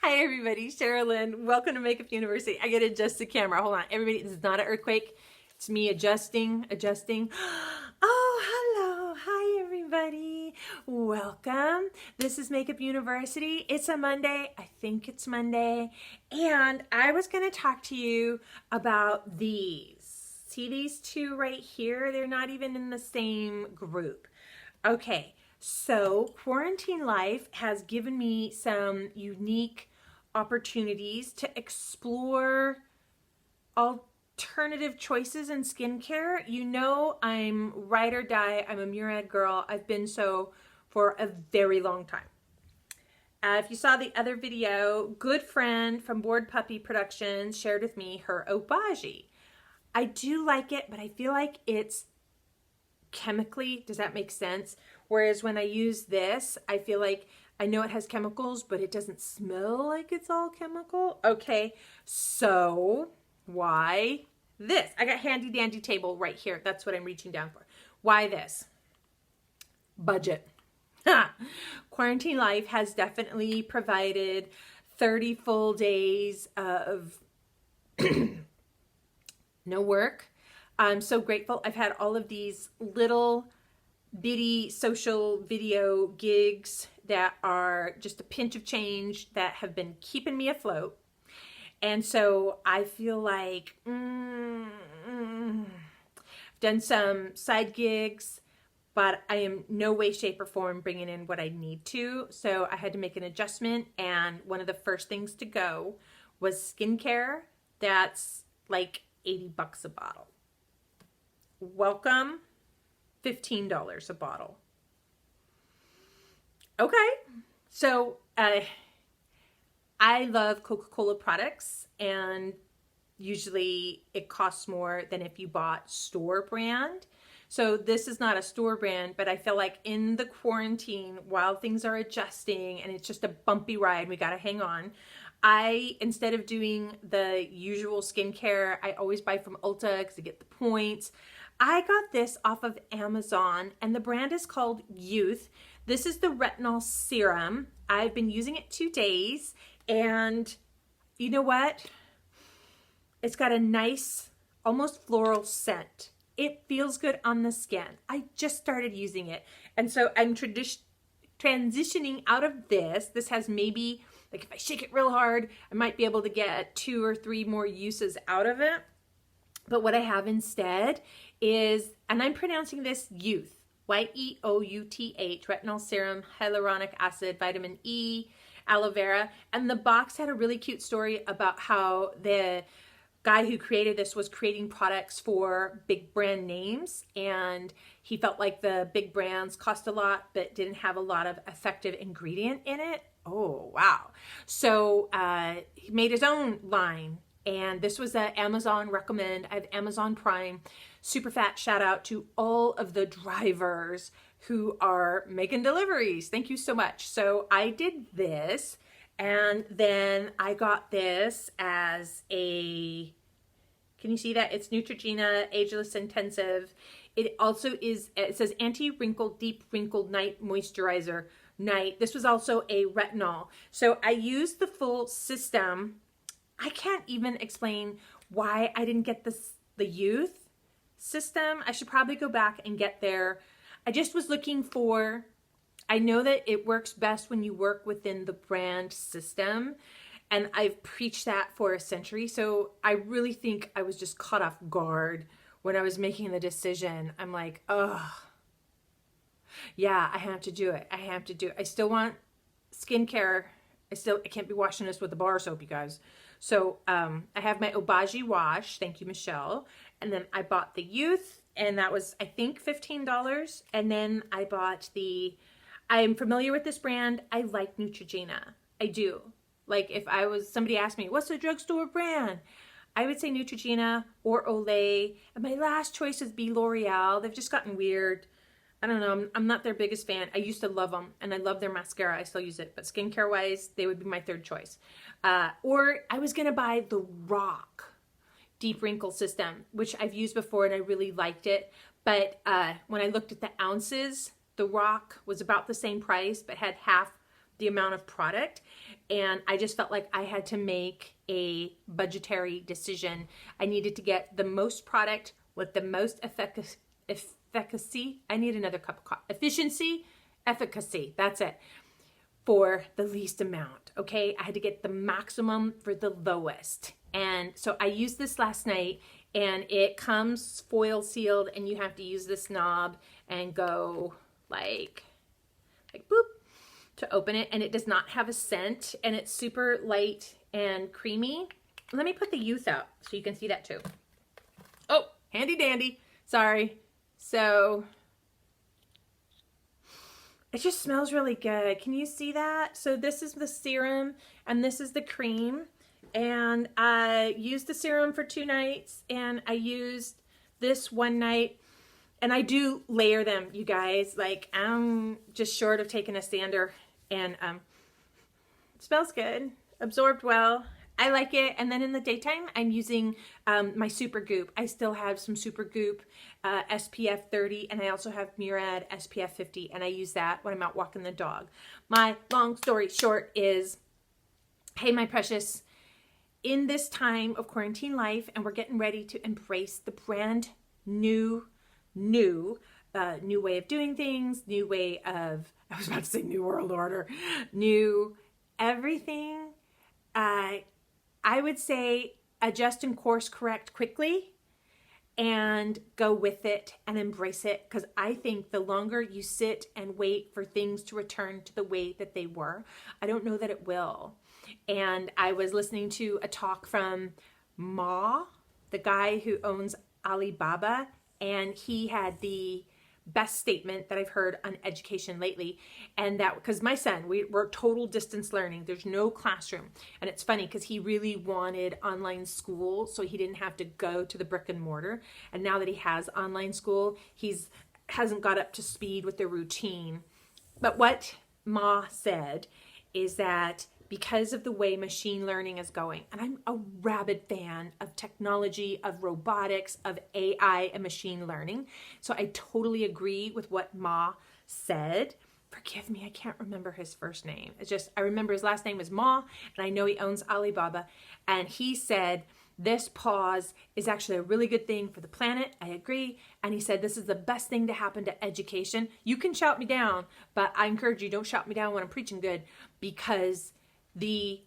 Hi everybody, Sherilyn. Welcome to Makeup University. I gotta adjust the camera. Hold on. Everybody, this is not an earthquake. It's me adjusting. Oh, hello. Hi everybody. Welcome. This is Makeup University. It's a Monday. I think it's Monday. And I was gonna talk to you about these. See these two right here? They're not even in the same group. Okay. So quarantine life has given me some unique opportunities to explore alternative choices in skincare. You know, I'm ride or die. I'm a Murad girl. I've been so for a very long time. If you saw the other video, good friend from Bored Puppy Productions shared with me her Obagi. I do like it, but I feel like it's chemically, does that make sense? Whereas when I use this, I feel like I know it has chemicals, but it doesn't smell like it's all chemical. Okay, so why this? I got handy dandy table right here. That's what I'm reaching down for. Why this? Budget. Quarantine life has definitely provided 30 full days of no work. I'm so grateful. I've had all of these little bitty social video gigs that are just a pinch of change that have been keeping me afloat. And so I feel like I've done some side gigs, but I am no way, shape, or form bringing in what I need to. So I had to make an adjustment. And one of the first things to go was skincare. That's like 80 bucks a bottle. Welcome. $15 a bottle. Okay, so I love Coca-Cola products, and usually it costs more than if you bought store brand. So this is not a store brand, but I feel like in the quarantine, while things are adjusting and it's just a bumpy ride, we gotta hang on. Instead of doing the usual skincare, I always buy from Ulta because I get the points. I got this off of Amazon, and the brand is called Youth. This is the Retinol Serum. I've been using it 2 days, and you know what? It's got a nice, almost floral scent. It feels good on the skin. I just started using it, and so I'm transitioning out of this. This has maybe, like if I shake it real hard, I might be able to get 2 or 3 more uses out of it. But what I have instead is, and I'm pronouncing this Youth, Y-E-O-U-T-H, Retinol Serum, Hyaluronic Acid, Vitamin E, Aloe Vera. And the box had a really cute story about how the guy who created this was creating products for big brand names, and he felt like the big brands cost a lot but didn't have a lot of effective ingredient in it. Oh, wow. So he made his own line. And this was an Amazon recommend. I have Amazon Prime. Super fat shout out to all of the drivers who are making deliveries. Thank you so much. So I did this, and then I got this as a, can you see that? It's Neutrogena Ageless Intensive. It also is, it says anti-wrinkle, deep wrinkle night moisturizer night. This was also a retinol. So I used the full system. I can't even explain why I didn't get the Youth system. I should probably go back and get there. I just was looking for, I know that it works best when you work within the brand system, and I've preached that for a century. So I really think I was just caught off guard when I was making the decision. I'm like, oh, yeah, I have to do it. I have to do it. I still want skincare. I can't be washing this with a bar soap, you guys. So I have my Obagi wash. Thank you, Michelle. And then I bought the Youth, and that was, I think, $15. And then I bought I'm familiar with this brand. I like Neutrogena. I do. Like if somebody asked me, what's the drugstore brand? I would say Neutrogena or Olay. And my last choice would be L'Oreal. They've just gotten weird. I don't know. I'm not their biggest fan. I used to love them, and I love their mascara. I still use it. But skincare wise, they would be my third choice. Or I was going to buy the Rock Deep Wrinkle System, which I've used before and I really liked it. But when I looked at the ounces, the Rock was about the same price, but had half the amount of product, and I just felt like I had to make a budgetary decision. I needed to get the most product with the most efficacy. I need another cup of coffee. Efficacy, that's it, for the least amount, okay? I had to get the maximum for the lowest. And so I used this last night, and it comes foil sealed, and you have to use this knob and go like boop, to open it, and it does not have a scent, and it's super light and creamy. Let me put the youth out so you can see that too. Oh, handy dandy. Sorry. So it just smells really good. Can you see that? So this is the serum and this is the cream, and I used the serum for 2 nights and I used this one night. And I do layer them, you guys. Like, I'm just short of taking a sander, and it smells good, absorbed well. I like it. And then in the daytime, I'm using my Super Goop. I still have some Super Goop SPF 30, and I also have Murad SPF 50, and I use that when I'm out walking the dog. My long story short is, hey, my precious, in this time of quarantine life, and we're getting ready to embrace the brand new way of doing things, new way of, I was about to say new world order, new everything. I would say adjust and course correct quickly and go with it and embrace it, because I think the longer you sit and wait for things to return to the way that they were, I don't know that it will. And I was listening to a talk from Ma, the guy who owns Alibaba, and he had the best statement that I've heard on education lately. And that, because my son, we're total distance learning. There's no classroom. And it's funny because he really wanted online school so he didn't have to go to the brick and mortar. And now that he has online school, hasn't got up to speed with the routine. But what Ma said is that because of the way machine learning is going, and I'm a rabid fan of technology, of robotics, of AI and machine learning. So I totally agree with what Ma said. Forgive me, I can't remember his first name. It's just, I remember his last name is Ma, and I know he owns Alibaba. And he said, this pause is actually a really good thing for the planet. I agree. And he said, this is the best thing to happen to education. You can shout me down, but I encourage you, don't shout me down when I'm preaching good, because the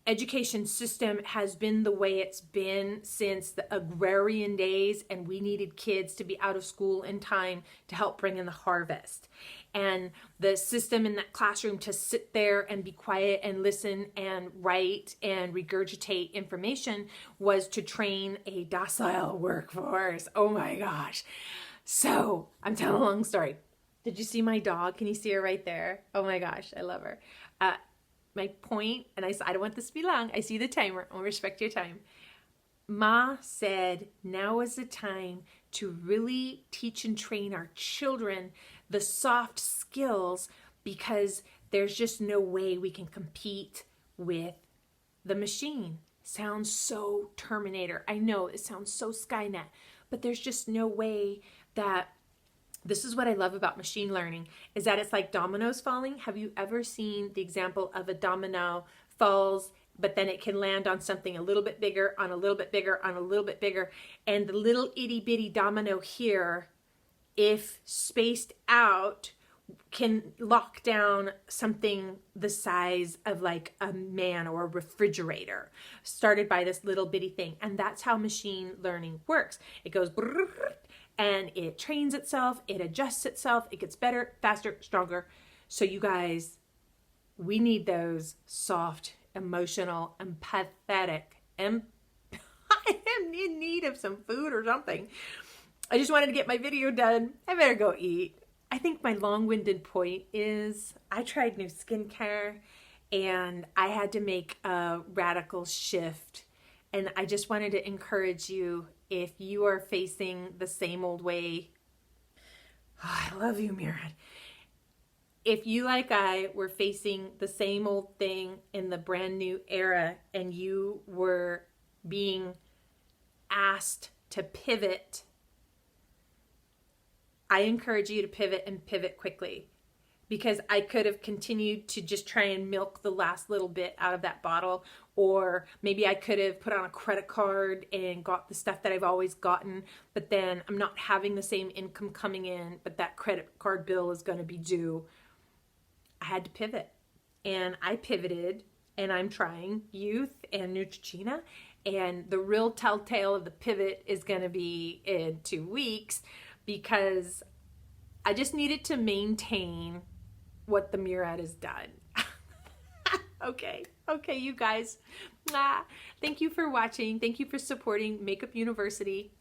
education system has been the way it's been since the agrarian days, and we needed kids to be out of school in time to help bring in the harvest. And the system in that classroom to sit there and be quiet and listen and write and regurgitate information was to train a docile workforce. Oh my gosh. So I'm telling a long story. Did you see my dog? Can you see her right there? Oh my gosh, I love her. My point, and I don't want this to be long, I see the timer, I'll respect your time. Ma said, now is the time to really teach and train our children the soft skills, because there's just no way we can compete with the machine. Sounds so Terminator. I know it sounds so Skynet, but there's just no way that. This is what I love about machine learning, is that it's like dominoes falling. Have you ever seen the example of a domino falls, but then it can land on something a little bit bigger, on a little bit bigger, on a little bit bigger, and the little itty bitty domino here, if spaced out, can lock down something the size of like a man or a refrigerator, started by this little bitty thing. And that's how machine learning works. It goes and it trains itself, it adjusts itself, it gets better, faster, stronger. So you guys, we need those soft, emotional, empathetic, I am in need of some food or something. I just wanted to get my video done. I better go eat. I think my long-winded point is I tried new skincare and I had to make a radical shift. And I just wanted to encourage you, if you are facing the same old way, I love you, Murad. If you, like I, were facing the same old thing in the brand new era and you were being asked to pivot, I encourage you to pivot and pivot quickly, because I could have continued to just try and milk the last little bit out of that bottle, or maybe I could have put on a credit card and got the stuff that I've always gotten, but then I'm not having the same income coming in, but that credit card bill is going to be due. I had to pivot, and I pivoted, and I'm trying Youth and Neutrogena, and the real telltale of the pivot is going to be in 2 weeks, because I just needed to maintain what the Murad has done. Okay, you guys. Thank you for watching. Thank you for supporting Makeup University.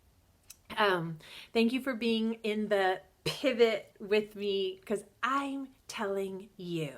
Thank you for being in the pivot with me, because I'm telling you,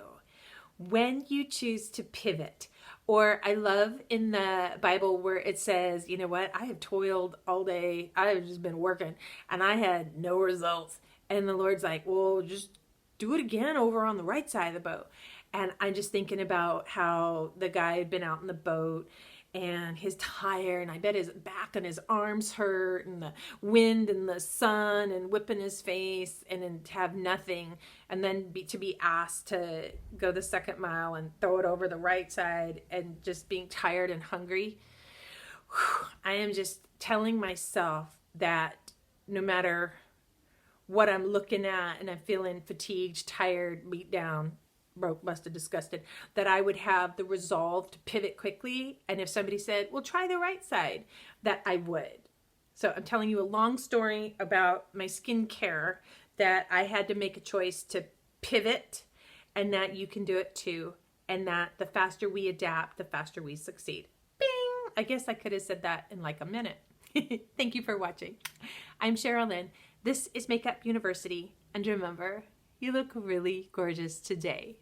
when you choose to pivot, or I love in the Bible where it says, you know what, I have toiled all day. I have just been working and I had no results. And the Lord's like, well, just do it again over on the right side of the boat. And I'm just thinking about how the guy had been out in the boat and he's tired, and I bet his back and his arms hurt, and the wind and the sun and whipping his face, and then to have nothing, and then to be asked to go the second mile and throw it over the right side, and just being tired and hungry. I am just telling myself that no matter what I'm looking at and I'm feeling fatigued, tired, beat down, broke, busted, disgusted, that I would have the resolve to pivot quickly. And if somebody said, well, try the right side, that I would. So I'm telling you a long story about my skincare, that I had to make a choice to pivot, and that you can do it too. And that the faster we adapt, the faster we succeed. Bing! I guess I could have said that in like a minute. Thank you for watching. I'm Cheryl Lynn. This is Makeup University. And remember, you look really gorgeous today.